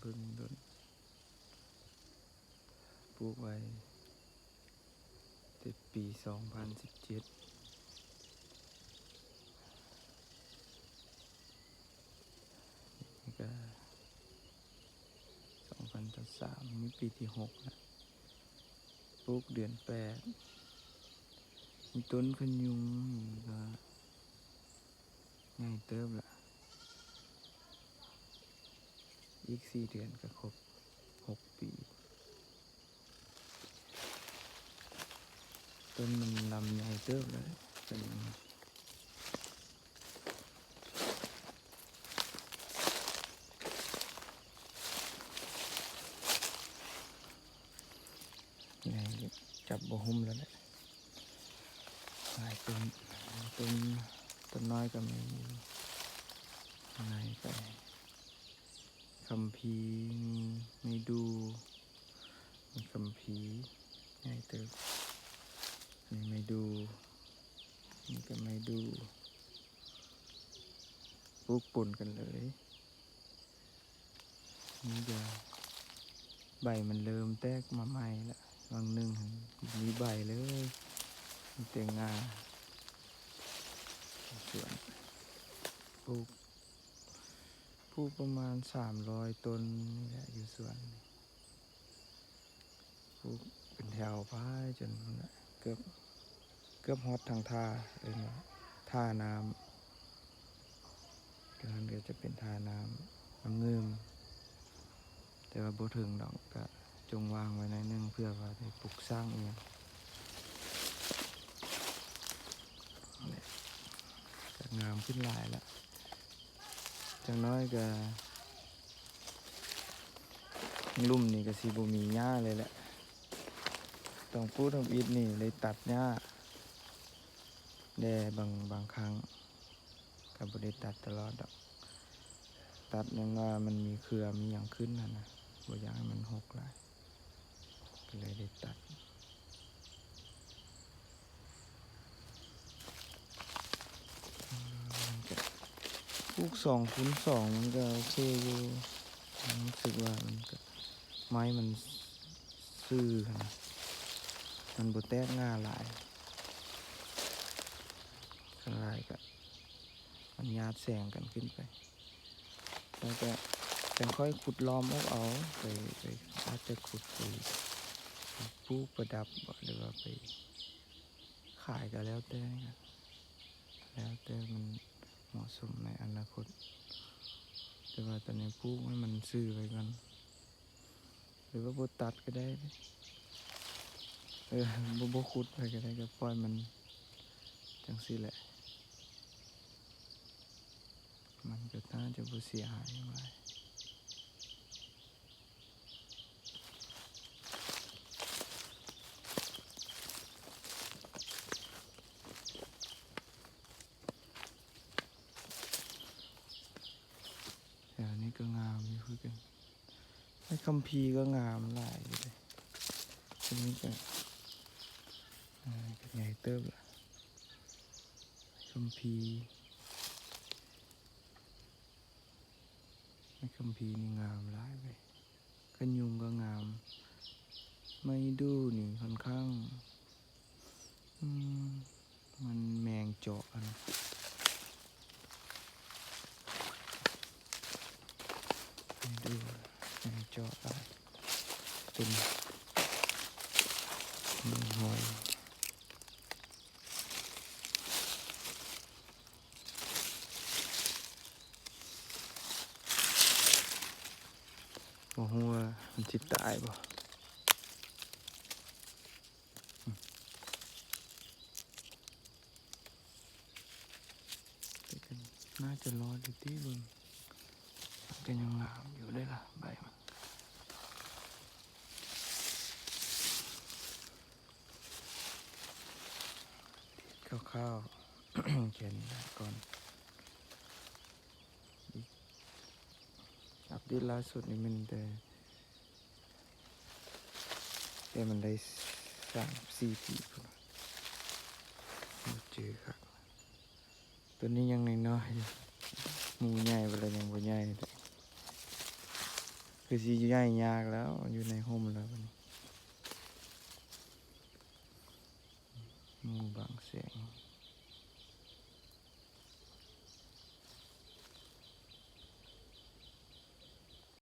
ผึ้งต้นปลูกไว้แต่ปี2017นี่ก็2023นี่ปีที่6แล้วปลูกเดือน8มีต้นขยุงก็ง่ายเติบละอีก4 เดือนก็ครบ6 ปีต้นมันลำใหญ่เติบเลยเป็นใหญ่จับบ่หุ้มแล้วแหละหลายต้นน้อยก็มีอะไรก็คัมภีร์ไม่ดูมีคัมภีร์ใหญ่เติบนี่ไม่ดูนี่ก็ไม่ดูปลูกปนกันเลยนี่จะใบมันเริ่มแตกมาใหม่ละบางหนึ่งมีใบเลยมีแต่งาสวนปลูกประมาณ300 ต้นนี่แหละอยู่สวนปลูกเป็นแถวพายจนเกือบฮอดทางท่าเลยนะท่าน้ำก็นั่นก็จะเป็นท่าน้ำเงิมแต่ว่าบ่ถึงดอกก็จงวางไว้ในนึงเพื่อว่าได้ปลูกสร้างเองจะงามขึ้นหลายแล้วจังน้อยก็ลุ่มนี่ก็สิบ่มีหญ้าเลยแหละต้องพูดทำอิฐนี่เลยตัดหญ้าแด่บางครั้งก็บ่ได้ตัดตลอดดอกตัดยังว่ามันมีเครือมีอย่างขึ้นนะบ่อยากให้มันหกหลายก็เลยได้ตัดปลูก2x2มันก็โอเคอยู่รู้สึกว่ามันก็ไม้มันซื่อนะมันบ่แตกง่าหลายข้างล่างก็มันญาติแสงกันขึ้นไปแล้วก็จังค่อยขุดล้อมเอาไปอาจจะขุดไปปลูกประดับหรือว่าไปขายก็แล้วแต่มันเหมาะสมในอนาคตแต่ว่าตอนนี้ปลูกให้มันซื่อไปกันหรือว่าบ่ตัดก็ได้บ่ขุดไปก็ได้ก็ปล่อยมันจังซี่แหละมันก็น่าจะบ่เสียหายอะไรแถวนี้ก็งามอยู่คือกันไอ้คัมภีร์ก็งามหลายอยู่เลยทีนี้ก็ใหญ่เติบละคัมภีร์ไอ้คัมภีร์นี่งามหลายเลยขยุงก็งามไม่ดูนี่ค่อนข้างมันแมงเจาะนะไม่ดูแมงเจาะได้เป็นหอยบ่ฮู้ว่ามันสิตายบ่น่าจะรอดูที่บึงก็ยังงามอยู่ได้ล่ะใบมันคร่าวๆ เขียนก่อนอัปเดตล่าสุดนี่มันแต่มันได้3-4 ปีพุ่นเจอครับตัวนี้ยังน้อยๆอยู่หมูใหญ่ไปเลยยังบ่ใหญ่เลย คือสิใหญ่ยากแล้วอยู่ในห่มแล้วบัดนี้